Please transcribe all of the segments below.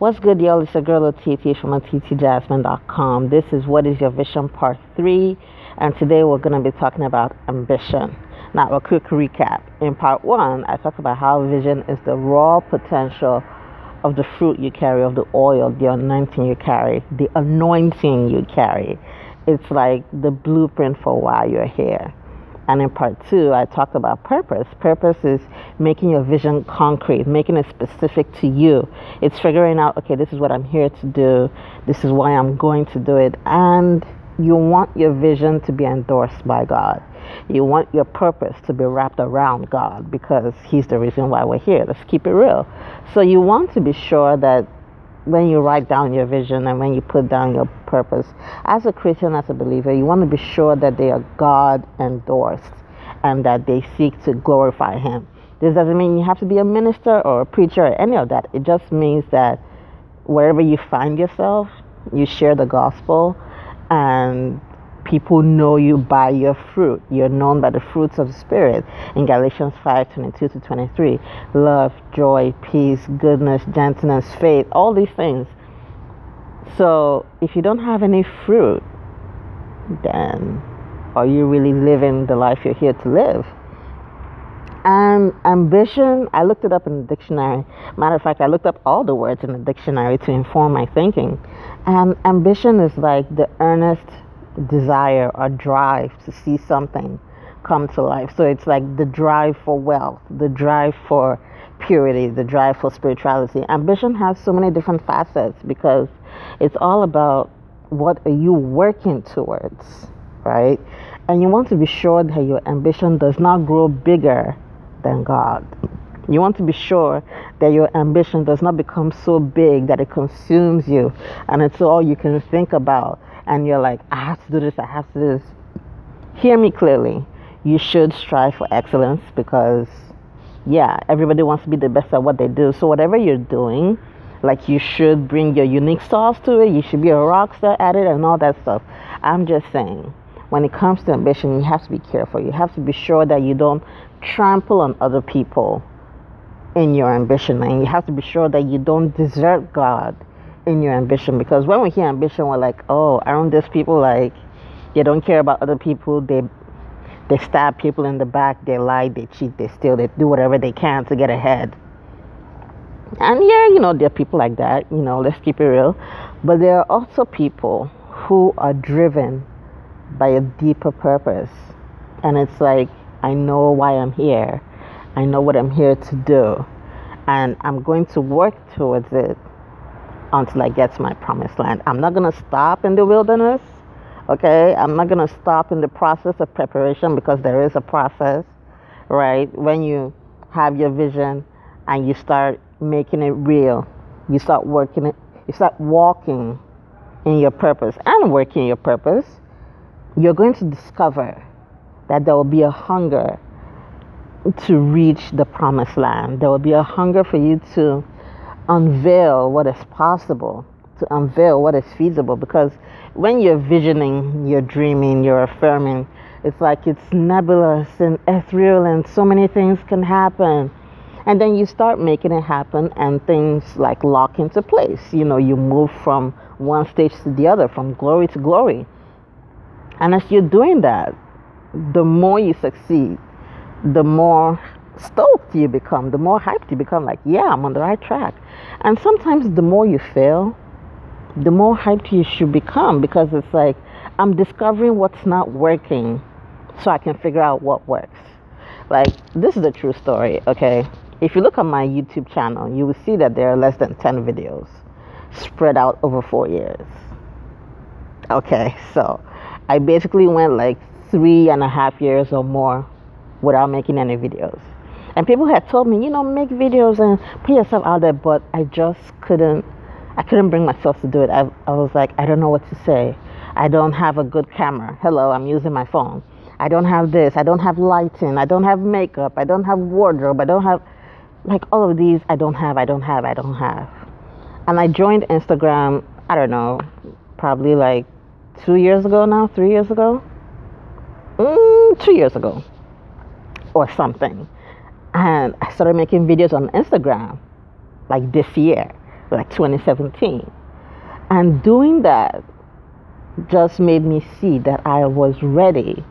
What's good, y'all? It's your girl TT from TTJasmine.com. This is What is Your Vision Part 3, and today we're going to be talking about ambition. Now, a quick recap. In Part 1, I talked about how vision is the raw potential of the fruit you carry, of the oil, the anointing you carry, the anointing you carry. It's like the blueprint for why you're here. And in Part 2, I talked about purpose. Purpose is making your vision concrete, making it specific to you. It's figuring out, okay, this is what I'm here to do. This is why I'm going to do it. And you want your vision to be endorsed by God. You want your purpose to be wrapped around God because He's the reason why we're here. Let's keep it real. So you want to be sure that when you write down your vision and when you put down your purpose, as a Christian, as a believer, you want to be sure that they are God endorsed and that they seek to glorify Him. This doesn't mean you have to be a minister or a preacher or any of that. It just means that wherever you find yourself, you share the gospel and people know you by your fruit. You're known by the fruits of the Spirit in Galatians 5:22-23. Love, joy, peace, goodness, gentleness, faith, all these things. So if you don't have any fruit, then are you really living the life you're here to live? And ambition, I looked it up in the dictionary. Matter of fact, I looked up all the words in the dictionary to inform my thinking. And ambition is like the earnest desire or drive to see something come to life. So it's like the drive for wealth, the drive for purity, the drive for spirituality. Ambition has so many different facets because it's all about what are you working towards, right? And you want to be sure that your ambition does not grow bigger than God. You want to be sure that your ambition does not become so big that it consumes you and it's all you can think about. And you're like, I have to do this, I have to do this. Hear me clearly. You should strive for excellence because, yeah, everybody wants to be the best at what they do. So whatever you're doing, like you should bring your unique sauce to it. You should be a rock star at it and all that stuff. I'm just saying, when it comes to ambition, you have to be careful. You have to be sure that you don't trample on other people in your ambition. And you have to be sure that you don't desert God in your ambition, because when we hear ambition, we're like, oh, aren't these people like they don't care about other people? They stab people in the back, they lie, they cheat, they steal, they do whatever they can to get ahead. And yeah, there are people like that, let's keep it real. But there are also people who are driven by a deeper purpose. And it's like, I know why I'm here. I know what I'm here to do. And I'm going to work towards it until I get to my promised land. I'm not going to stop in the wilderness, okay? I'm not going to stop in the process of preparation because there is a process, right? When you have your vision and you start making it real, you start working it, you start walking in your purpose and working your purpose, you're going to discover that there will be a hunger to reach the promised land. There will be a hunger for you to unveil what is possible, to unveil what is feasible, because when you're visioning, you're dreaming, you're affirming, it's like it's nebulous and ethereal and so many things can happen, and then you start making it happen and things like lock into place. You move from one stage to the other, from glory to glory. And as you're doing that, the more you succeed, the more stoked you become, the more hyped you become, like, yeah, I'm on the right track. And sometimes the more you fail, the more hyped you should become, because it's like, I'm discovering what's not working so I can figure out what works. Like, this is a true story, okay? If you look at my YouTube channel, you will see that there are less than 10 videos spread out over 4 years. Okay, so I basically went like 3.5 years or more without making any videos. And people had told me, make videos and put yourself out there, but I just couldn't bring myself to do it. I was like, I don't know what to say. I don't have a good camera. Hello, I'm using my phone. I don't have this. I don't have lighting. I don't have makeup. I don't have wardrobe. I don't have, like, all of these. I don't have. And I joined Instagram, I don't know, probably like 2 years ago now, 3 years ago. 2 years ago or something. And I started making videos on Instagram like this year. like 2017. And doing that just made me see that I was ready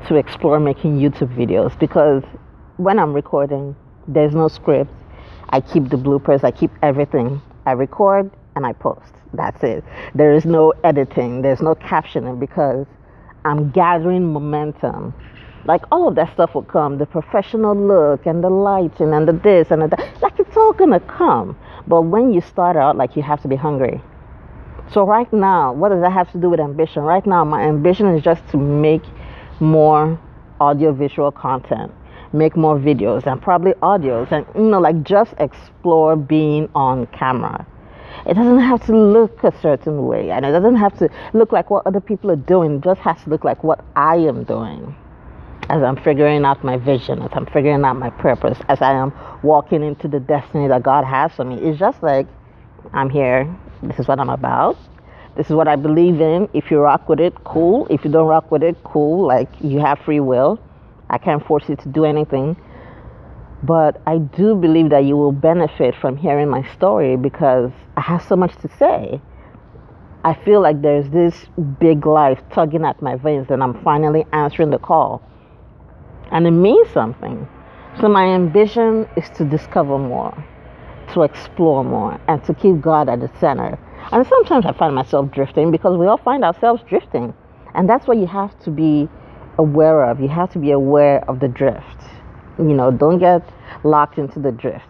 to explore making YouTube videos, because when I'm recording, there's no script. I keep the bloopers, I keep everything. I record and I post. That's it. There is no editing, there's no captioning, because I'm gathering momentum. Like all of that stuff will come, the professional look and the lighting and the this and the that. Like it's all gonna come. But when you start out, like, you have to be hungry. So right now, what does that have to do with ambition? Right now, my ambition is just to make more audio-visual content, make more videos and probably audios, and like just explore being on camera. It doesn't have to look a certain way, and it doesn't have to look like what other people are doing. It just has to look like what I am doing as I'm figuring out my vision, as I'm figuring out my purpose, as I am walking into the destiny that God has for me. It's just like, I'm here. This is what I'm about. This is what I believe in. If you rock with it, cool. If you don't rock with it, cool. Like, you have free will. I can't force you to do anything. But I do believe that you will benefit from hearing my story, because I have so much to say. I feel like there's this big life tugging at my veins, and I'm finally answering the call. And it means something. So my ambition is to discover more, to explore more, and to keep God at the center. And sometimes I find myself drifting, because we all find ourselves drifting. And that's what you have to be aware of. You have to be aware of the drift. Don't get locked into the drift.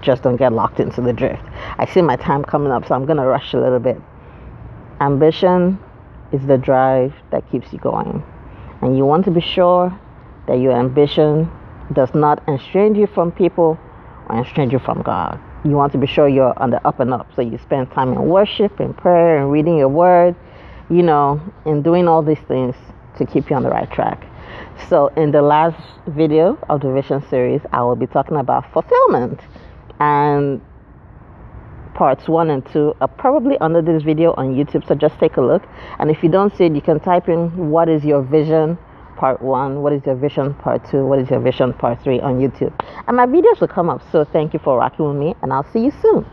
Just don't get locked into the drift. I see my time coming up, so I'm going to rush a little bit. Ambition is the drive that keeps you going. And you want to be sure that your ambition does not estrange you from people or estrange you from God. You want to be sure you're on the up and up. So you spend time in worship, in prayer, and reading your word, and doing all these things to keep you on the right track. So in the last video of the Vision series, I will be talking about fulfillment. And parts 1 and 2 are probably under this video on YouTube, so just take a look. And if you don't see it, you can type in, what is your vision part 1, what is your vision part 2, what is your vision part 3 on YouTube. And my videos will come up, so thank you for rocking with me, and I'll see you soon.